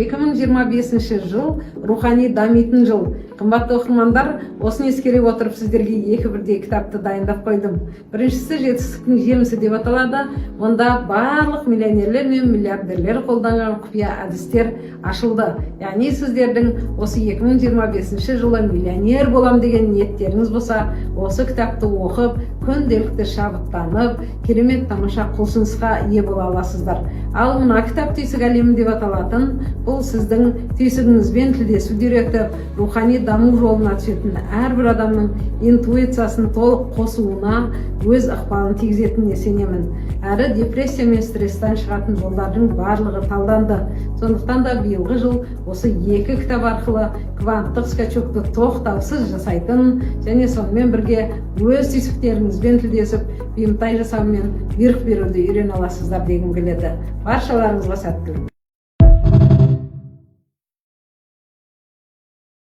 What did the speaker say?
2025 жыл рухани дамитын жыл. Қымбатты оқырмандар, осыны ескере отырып сіздерге екі бірдей кітапты дайындап қойдым. Біріншісі жетістіктің жемісі деп аталады. Онда барлық миллионерлер мен миллиардерлер қолданған құпия әдістер ашылды. Яғни сіздердің осы 2025 жылы миллионер болам деген ниеттеріңіз болса, осы кітапты оқып, күнделікті шабыттанып, керемет тамаша құлшынысқа ие бола аласыздар. Ал мына кітап түйсік әлемі деп аталатын, бұл сіздің түйсігіңізбен тілдесуді үйретіп, рухани даму жолына түсетін әрбір адамның интуициясын толық қосуына өз ықпалын тигізетініне сенемін. Әрі депрессия мен стресстен шығатын жолдардың барлығы талданды. Сондықтан да биылғы жыл осы екі кітап арқылы кванттық скачокты тоқтаусыз жасайтын және сонымен бірге өз түйсіктеріңізбен тілдесіп, бұйымтай жасау мен бұйрық беруді үйрене аласыздар дегім келеді. Баршаларыңызға сәттілік.